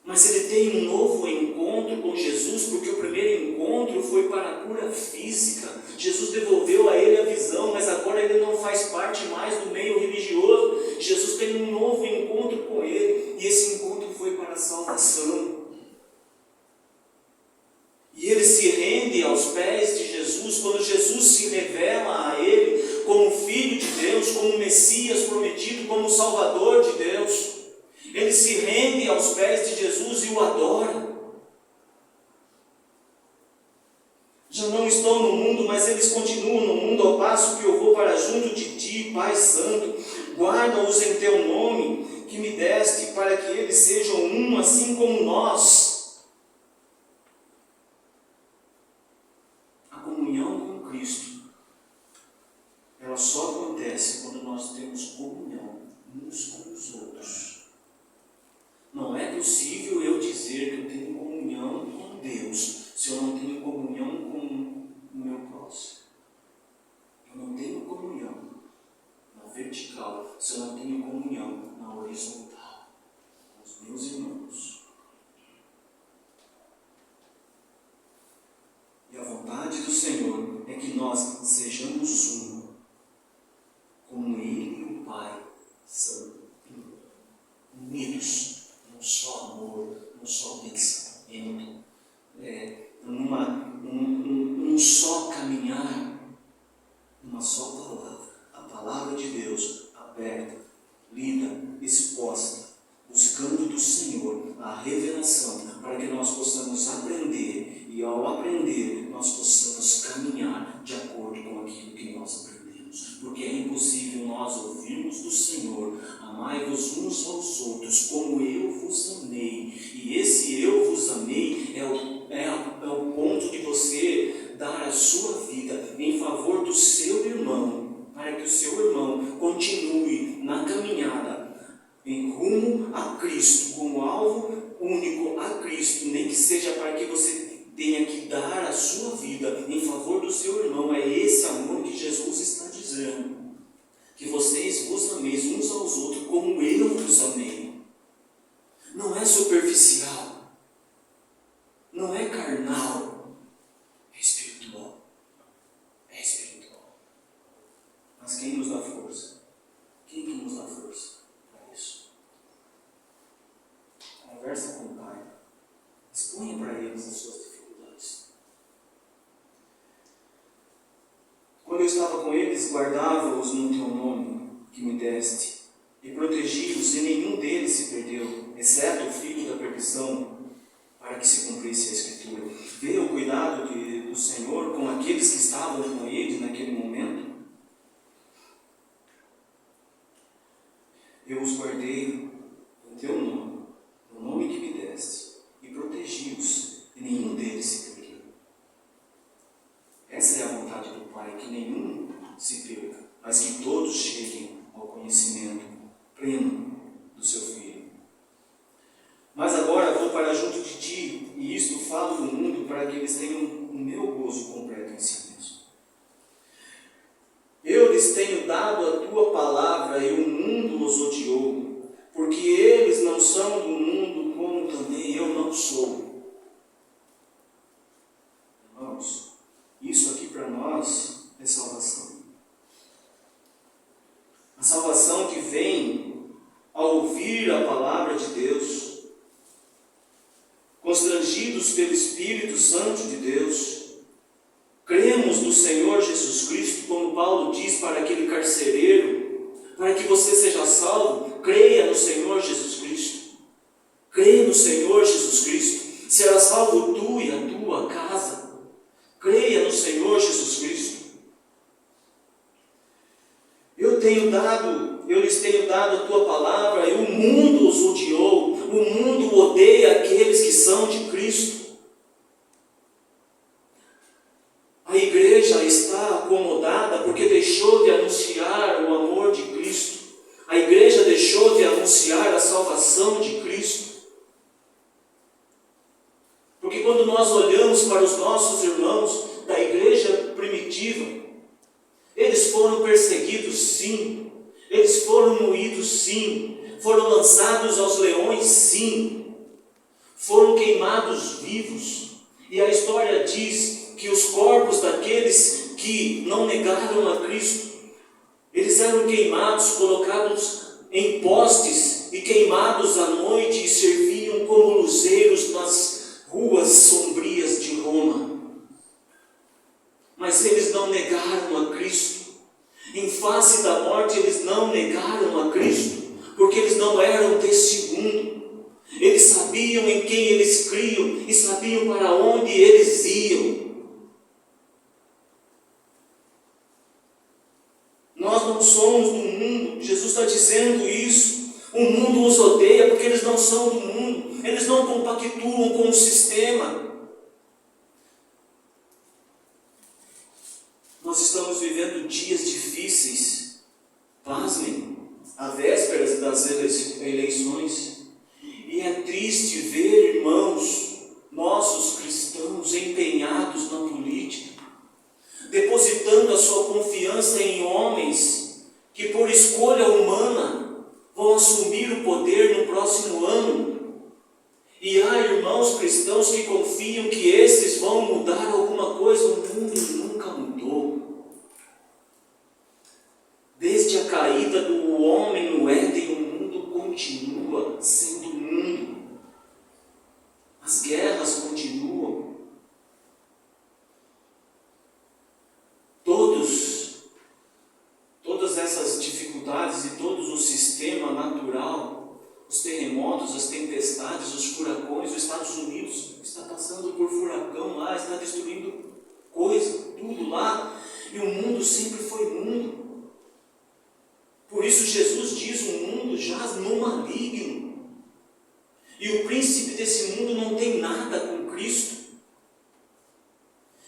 Mas ele tem um novo encontro com Jesus, porque o primeiro encontro foi para a cura física. Jesus devolveu a ele a visão, mas agora ele não faz parte mais do meio religioso. Jesus tem um novo encontro com ele, e esse encontro foi para a salvação. E ele se rende aos pés de Jesus, quando Jesus se revela a ele como Filho de Deus, como Messias prometido, como Salvador de Deus. Ele se rende aos pés de Jesus e o adora. Já não estou no mundo, mas eles continuam no mundo, ao passo que eu vou para junto de ti, Pai Santo. Guarda-os em teu nome, que me deste, para que eles sejam um, assim como nós. A comunhão com Cristo, ela só acontece quando nós temos comunhão uns com os outros. Não é possível eu dizer que eu tenho comunhão com Deus se eu não tenho comunhão com o meu próximo. Eu não tenho comunhão na vertical se eu não tenho comunhão na horizontal com os meus irmãos. E a vontade do Senhor é que nós sejamos um, como Ele e o Pai são, unidos. Um só amor, um só pensamento, um só caminhar, uma só palavra, a palavra de Deus aberta, lida, exposta, buscando do Senhor a revelação, para que nós possamos aprender, e ao aprender nós possamos caminhar de acordo com aquilo que nós aprendemos. Porque é impossível nós ouvirmos do Senhor, amai-vos uns aos outros, como eu vos amei. E esse eu vos amei é o ponto de você dar a sua vida em favor do seu irmão, para que o seu irmão continue na caminhada em rumo a Cristo, como alvo único a Cristo, nem que seja para que você tenha que dar a sua vida em favor do seu irmão. É esse amor que Jesus está dizendo, que vocês vos ameis uns aos outros como eu vos amei. Não é superficial, não é carnal, é espiritual. É espiritual. Mas quem nos dá força? Quem que nos dá força para isso? Conversa com o Pai, exponha para eles as suas dificuldades. Quando eu estava com eles, guardava-os no teu nome, que me deste, e protegi-os, e nenhum deles se perdeu, exceto o filho da perdição, para que se cumprisse a Escritura. Vê o cuidado do Senhor com aqueles que estavam com ele naquele momento. Eu os guardei em teu nome, no nome que me deste, e protegi-os, e nenhum deles se perdeu. Essa é a vontade do Pai, que nenhum se perca, mas que todos cheguem ao conhecimento pleno do seu Filho. Mas agora vou para junto de ti, e isto falo do mundo, para que eles tenham o meu gozo completo em si mesmo. Eu lhes tenho dado a tua palavra, e o mundo os odiou, porque eles não são do mundo, como também eu não sou. Irmãos, isso aqui para nós é salvação. A salvação que vem ao ouvir a palavra de Deus, constrangidos pelo Espírito Santo de Deus, cremos no Senhor Jesus Cristo, como Paulo diz para aquele carcereiro, para que você seja salvo, creia no Senhor Jesus Cristo. Creia no Senhor Jesus Cristo. Será salvo tu e a tua casa. Creia no Senhor Jesus Cristo. Eu lhes tenho dado a tua palavra, e o mundo os odiou. O mundo odeia aqueles que são de Cristo. A igreja está acomodada porque deixou de anunciar o amor de Cristo. A igreja deixou de anunciar a salvação de Cristo. Porque quando nós olhamos para os nossos irmãos da igreja primitiva, eles foram perseguidos, sim. Eles foram moídos, sim. Foram lançados aos leões, sim. Foram queimados vivos. E a história diz que os corpos daqueles que não negaram a Cristo, eles eram queimados, colocados em postes e queimados à noite, e serviam como luzeiros nas ruas sombrias de Roma. Mas eles não negaram a Cristo. Em face da morte, eles não negaram a Cristo, porque eles não eram desse mundo. Eles sabiam em quem eles criam e sabiam para onde eles iam. Nós não somos do mundo. Jesus está dizendo isso. O mundo os odeia porque eles não são do mundo. Eles não compactuam com o sistema. Nós estamos vivendo dias difíceis. Pasmem, à vésperas das eleições. E é triste ver irmãos, nossos cristãos, empenhados na política, depositando a sua confiança em homens que, por escolha humana, vão assumir o poder no próximo ano. E há irmãos cristãos que confiam que esses vão mudar alguma coisa. O mundo nunca mudou. Desde a caída do homem no Éden, o mundo continua sendo mundo. As guerras continuam. Todas essas dificuldades e todo o sistema natural, os terremotos, as tempestades, os furacões, os Estados Unidos está passando por furacão lá, está destruindo coisa, tudo lá, e o mundo sempre foi mundo. Por isso Jesus diz: o mundo jaz no maligno, e o príncipe desse mundo não tem nada com Cristo.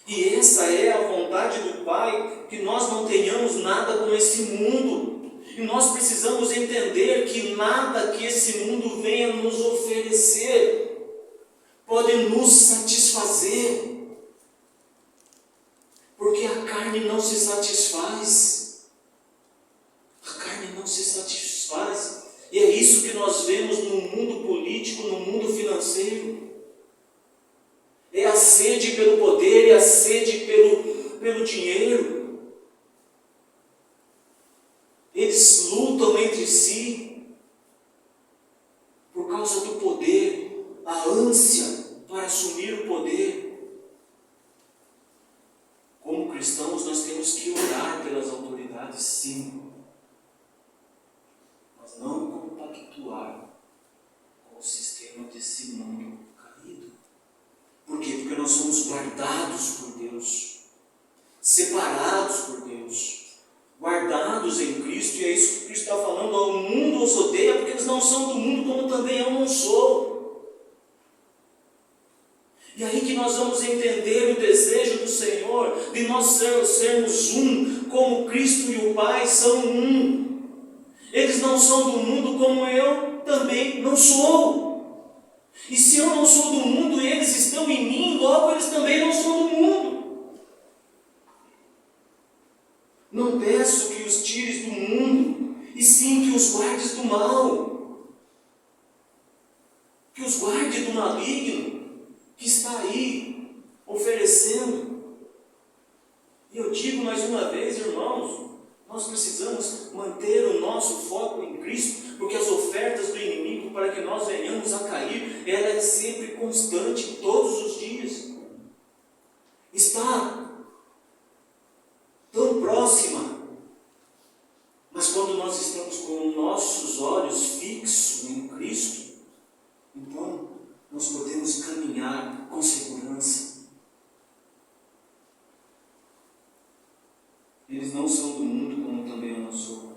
E essa é a vontade do Pai, que nós não tenhamos nada com esse mundo. E nós precisamos entender que nada que esse mundo venha nos oferecer pode nos satisfazer, porque a carne não se satisfaz. A carne não se satisfaz. E é isso que nós vemos no mundo político, no mundo financeiro. É a sede pelo poder, é a sede pelo dinheiro. Eles lutam entre si por causa do poder, a ânsia para assumir o poder. Como cristãos, nós temos que orar pelas autoridades, sim, mas não compactuar com o sistema desse mundo caído. Por quê? Porque nós somos guardados por Deus, separados por Deus, guardados em Cristo. E é isso que Cristo está falando: o mundo os odeia porque eles não são do mundo, como também eu não sou. E aí que nós vamos entender o desejo do Senhor de nós sermos um, como Cristo e o Pai são um. Eles não são do mundo, como eu também não sou. E se eu não sou do mundo e eles estão em mim, logo eles também não são do mundo. Não peço que os tires do mundo, e sim que os guardes do mal. Que os guarde do maligno que está aí oferecendo. E eu digo mais uma vez, irmãos, nós precisamos manter o nosso foco em Cristo, porque as ofertas do inimigo para que nós venhamos a cair, ela é sempre constante, todos os dias. Está tão próxima, mas quando nós estamos com nossos olhos fixos em Cristo, então nós podemos caminhar com segurança. Eles não são do mundo, como também eu não sou.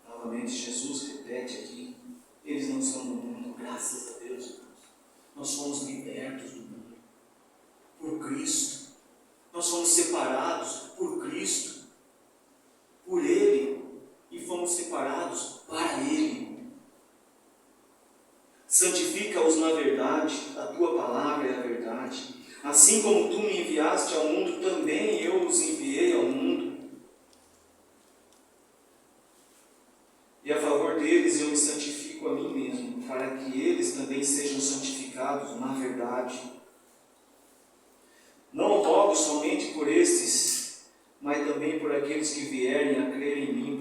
Novamente, Jesus repete aqui: eles não são do mundo, graças a Deus, irmãos. Nós fomos libertos do mundo por Cristo. Nós fomos separados por Cristo, por Ele, e fomos separados para Ele. Santifica-os na verdade, a tua palavra é a verdade. Assim como tu me enviaste ao mundo, também eu os enviei ao mundo. E a favor deles eu me santifico a mim mesmo, para que eles também sejam santificados na verdade. Não rogo somente por estes, mas também por aqueles que vierem a crer em mim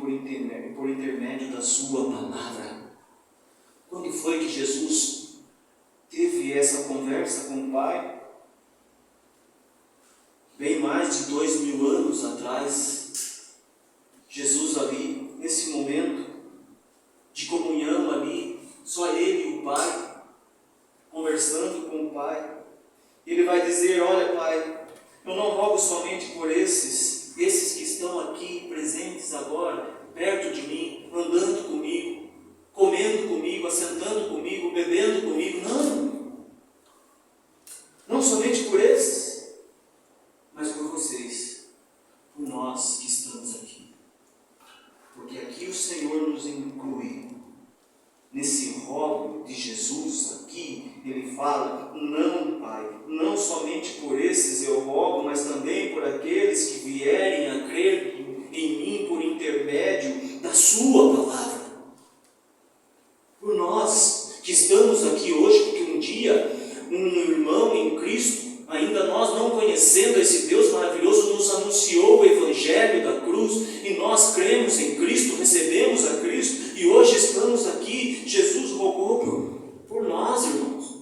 por intermédio da sua palavra. Quando foi que Jesus teve essa conversa com o Pai? Bem mais de 2000 anos atrás. Jesus ali, nesse momento de comunhão ali, só Ele e o Pai, conversando com o Pai. Ele vai dizer: olha, Pai, eu não rogo somente por esses que estão aqui presentes agora, perto de mim, andando comigo, comendo comigo, assentando comigo, bebendo comigo. Não somente por esses, mas por vocês, por nós que estamos aqui. Porque aqui o Senhor nos inclui. Nesse rogo de Jesus aqui, Ele fala: não, Pai, não somente por esses eu rogo, mas também por aqueles que vierem a crer em mim por intermédio da sua palavra. Por nós que estamos aqui hoje, porque um dia um irmão em Cristo, ainda nós não conhecendo esse Deus maravilhoso, nos anunciou o Evangelho da cruz, e nós cremos em Cristo, recebemos a Cristo, e hoje estamos aqui. Jesus rogou por nós, irmãos.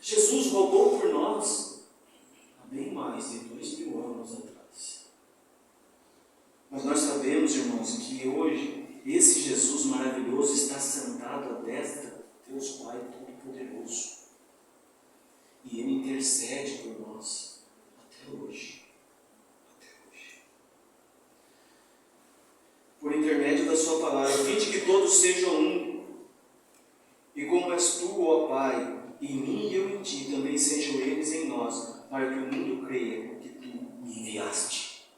Jesus rogou por nós há bem mais de 2000 anos atrás. Mas nós sabemos, irmãos, que hoje esse Jesus maravilhoso está sentado à destra de Deus Pai Todo-Poderoso. E Ele intercede por nós até hoje. Por intermédio da sua palavra, a fim de que todos sejam um. E como és tu, ó Pai, em mim e eu em ti, também sejam eles em nós, para que o mundo creia que tu me enviaste.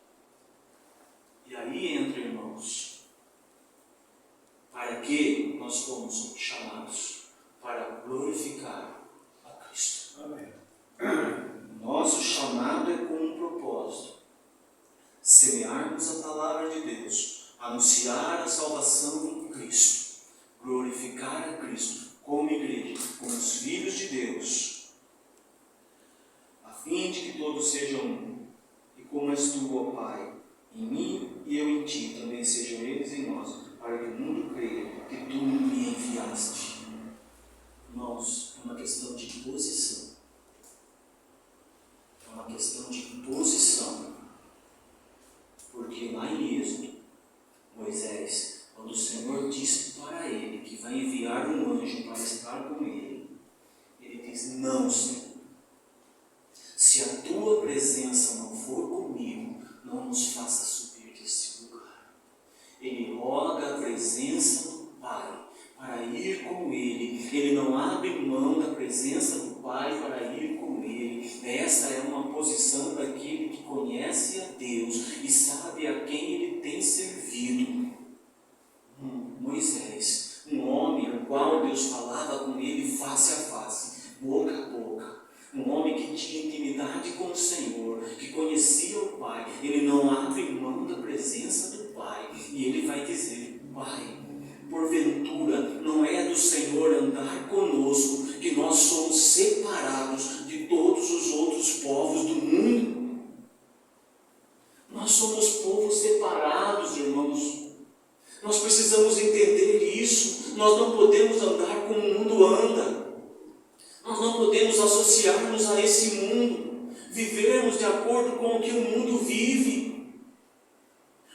E aí entra, irmãos, para que nós fomos chamados para glorificar a Cristo. Amém. Nosso chamado é com um propósito: semearmos a palavra de Deus, anunciar a salvação em Cristo, glorificar a Cristo como igreja, como os filhos de Deus, a fim de que todos sejam um. E como és tu, ó Pai, em mim e eu em ti, também sejam eles em nós, para que o mundo creia que tu me enviaste. Irmãos, é uma questão de posição. É uma questão de posição. Porque lá em Êxodo, Moisés, quando o Senhor disse para ele que vai enviar um anjo para estar com ele, ele diz: não, Senhor, se a tua presença não for comigo, não nos faça subir desse lugar. Ele roga a presença do Pai para ir com ele. Ele não abre mão da presença do Pai para ir com ele. Essa é uma posição daquele que conhece a Deus e sabe a quem ele tem servido. Moisés, um homem ao qual Deus falava com ele face a face, boca a boca, um homem que tinha intimidade com o Senhor, que conhecia o Pai. Ele não abre mão da presença do Pai, e ele vai dizer: Pai, porventura não é do Senhor andar conosco que nós somos separados de todos os outros povos do mundo? Nós somos povos separados, irmãos. Nós precisamos entender isso. Nós não podemos andar como o mundo anda. Nós não podemos associar-nos a esse mundo, vivermos de acordo com o que o mundo vive.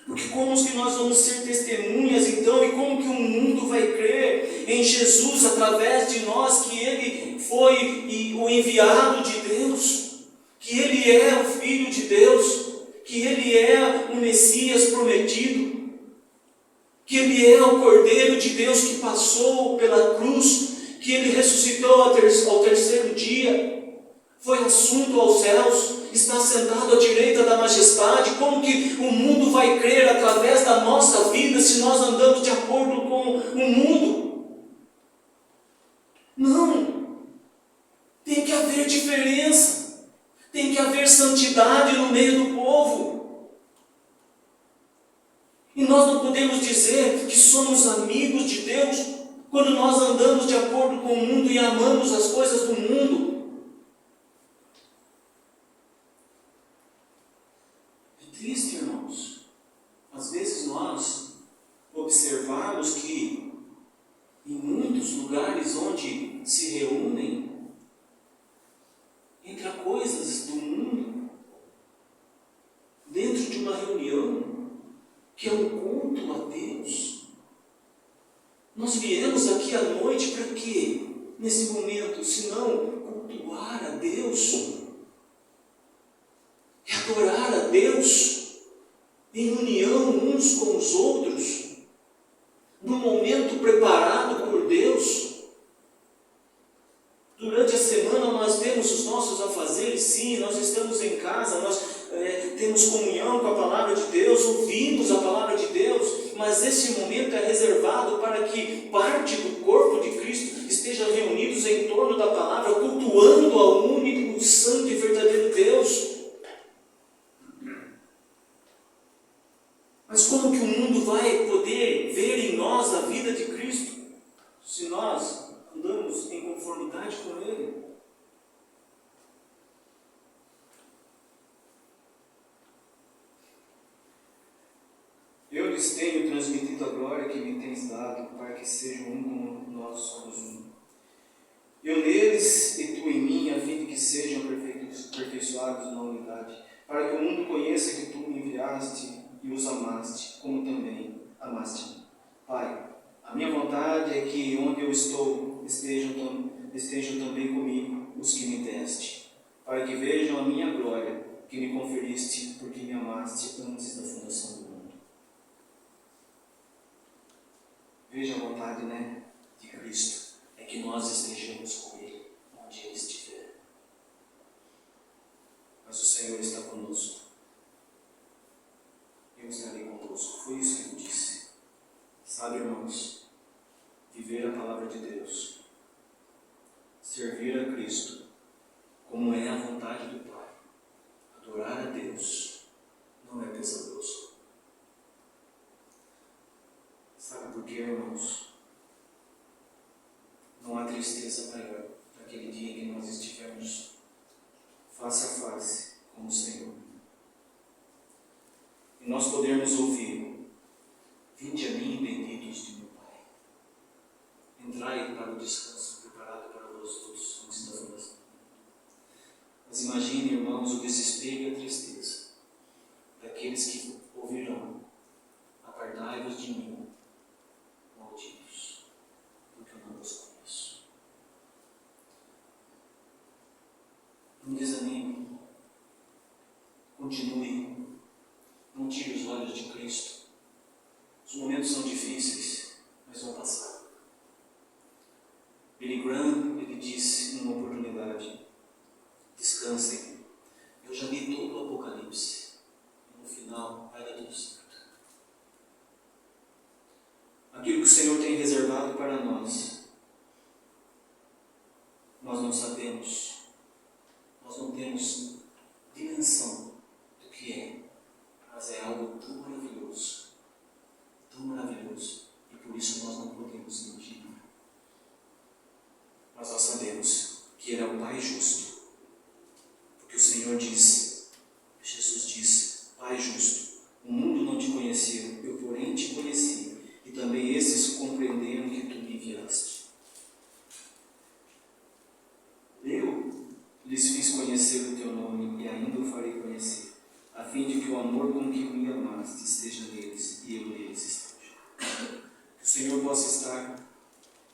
Porque como que nós vamos ser testemunhas então, e como que o mundo vai crer em Jesus através de nós, que Ele foi o enviado de Deus, que Ele é o Filho de Deus, que Ele é o Messias prometido, que Ele é o Cordeiro de Deus que passou pela cruz, que Ele ressuscitou ao terceiro dia, foi assunto aos céus, está sentado à direita da majestade. Como que o mundo vai crer através da nossa vida se nós andamos de acordo com o mundo? Não! Tem que haver diferença, tem que haver santidade no meio do povo. E nós não podemos dizer que somos amigos de Deus quando nós andamos de acordo com o mundo e amamos as coisas do mundo. Triste, irmãos. Às vezes nós observamos que em muitos lugares onde se reúnem, entre coisas do mundo, dentro de uma reunião, que é um culto a Deus, nós viemos aqui à noite para quê? Nesse momento, se não cultuar a Deus, adorar a Deus em união uns com os outros, no momento preparado por Deus. Durante a semana nós temos os nossos afazeres, sim, nós estamos em casa, nós temos comunhão com a palavra de Deus, ouvimos a palavra de Deus, mas esse momento é reservado para que parte do corpo de Cristo esteja reunidos em torno da palavra, cultuando ao único, santo e verdadeiro Deus. Mas como que o mundo vai poder ver em nós a vida de Cristo, se nós andamos em conformidade com Ele? Eu lhes tenho transmitido a glória que me tens dado, para que sejam um como nós somos um. Eu neles e tu em mim, a fim de que sejam aperfeiçoados na unidade, para que o mundo conheça que tu me enviaste e os amaste, como também amaste-me. Pai, a minha vontade é que onde eu estou estejam também comigo os que me deste, para que vejam a minha glória que me conferiste, porque me amaste antes da fundação do mundo. Veja a vontade, de Cristo, é que nós estejamos com Ele, onde Ele estiver. Mas o Senhor está conosco. Eu estarei conosco. Foi isso que Ele disse. Sabe, irmãos, viver a palavra de Deus, servir a Cristo, como é a vontade do Pai, adorar a Deus, não é pesaroso. Sabe por quê, irmãos? Não há tristeza maior naquele dia em que nós estivermos face a face com o Senhor. E nós podemos ouvir: vinde a mim, benditos de meu Pai, entrai para o descanso preparado para vós todos antes da fundação. Mas imagine, irmãos, o desespero e a tristeza daqueles que ouvirão: apartai-vos de mim, malditos, porque eu não vos conheço. Não desanime, continue. Não tire os olhos de Cristo. Os momentos são difíceis, mas vão passar. Billy Graham, ele disse numa oportunidade: descansem, eu já li todo o Apocalipse, e no final vai dar tudo certo. Aquilo que o Senhor tem reservado para nós, nós não sabemos, nós não temos dimensão do que é. Mas é algo tão maravilhoso, e por isso nós não podemos imaginar. Mas nós sabemos que Ele é o Pai justo, porque o Senhor diz, Jesus diz: Pai justo, o mundo não te conhecia, eu porém te conheci, e também esses compreenderam que tu me enviaste. Eu lhes fiz conhecer o teu nome, e ainda o farei conhecer, a fim de que o amor com que me amaste esteja neles e eu neles esteja. Que o Senhor possa estar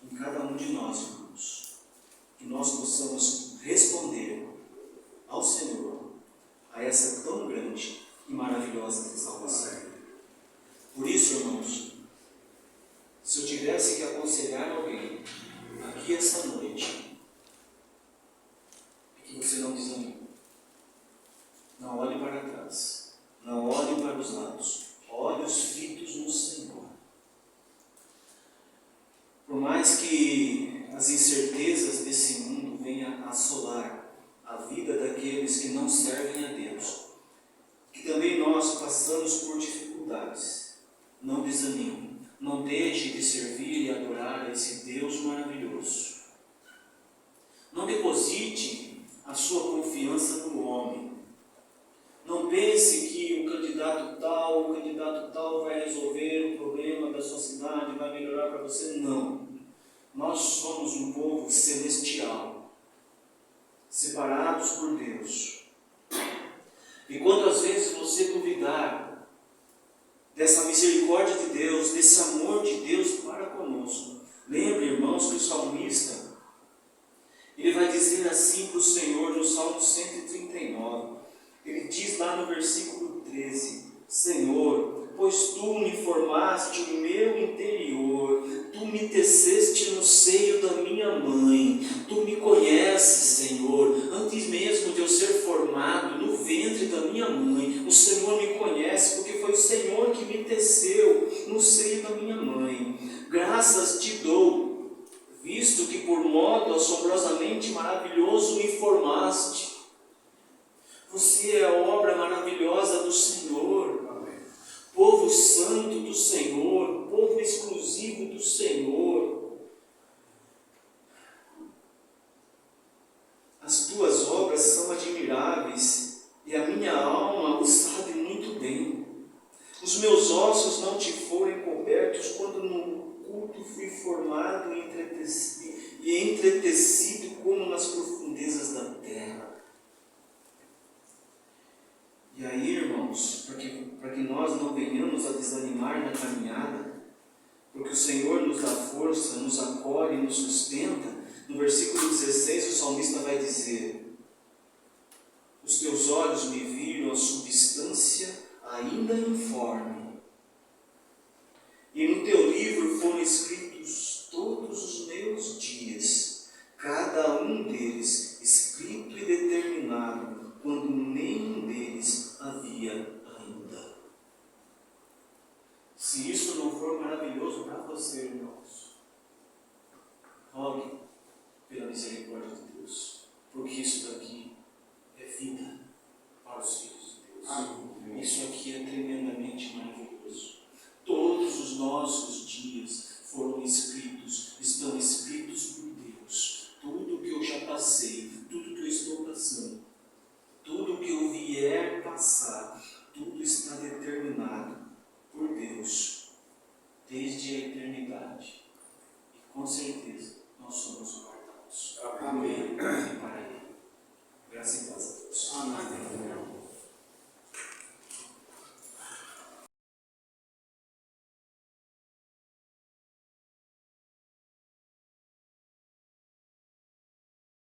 em cada um de nós, irmãos. Que nós possamos responder ao Senhor a essa tão grande e maravilhosa salvação. Por isso, irmãos, se eu tivesse que aconselhar alguém aqui esta noite, é que você não desanime. Não olhe para trás, não olhe para os lados, olhos fitos no Senhor. Por mais que as incertezas desse mundo venham assolar a vida daqueles que não servem a Deus, que também nós passamos por dificuldades, não desanime, não deixe de servir e adorar a esse Deus maravilhoso. Não deposite a sua confiança no homem. Não pense que o candidato tal vai resolver o problema da sua cidade, vai melhorar para você. Não. Nós somos um povo celestial, separados por Deus. E quantas vezes você duvidar dessa misericórdia de Deus, desse amor de Deus para conosco, lembre, irmãos, que o salmista, ele vai dizer assim para o Senhor no Salmo 139, ele diz lá no versículo 13, Senhor, pois Tu me formaste o meu interior, Tu me teceste no seio da minha mãe, Tu me conheces, Senhor, antes mesmo de eu ser formado no ventre da minha mãe, o Senhor me conhece, porque foi o Senhor que me teceu no seio da minha mãe. Graças te dou, visto que por modo assombrosamente maravilhoso me formaste. Você é a obra maravilhosa do Senhor. Amém. Povo santo do Senhor, povo exclusivo do Senhor. As tuas obras são admiráveis e a minha alma o sabe muito bem. Os meus ossos não te foram cobertos quando no culto fui formado e entretecido como nas profundezas da terra. E aí, irmãos, para que nós não venhamos a desanimar na caminhada, porque o Senhor nos dá força, nos acolhe, nos sustenta, no versículo 16 o salmista vai dizer: os teus olhos me viram a substância ainda informe, e no teu livro foram escritos todos os meus dias, cada um deles escrito e determinado, quando nenhum deles havia ainda. Se isso não for maravilhoso para você, irmãos, rogue pela misericórdia de Deus, porque isso daqui é vida para os filhos de Deus. Amém. Isso aqui é tremendamente maravilhoso. Todos os nossos dias foram escritos, estão escritos por Deus. Tudo que eu já passei, tudo que eu estou passando, tudo que eu vier passar, tudo está determinado por Deus, desde a eternidade. E com certeza nós somos guardados. Amém.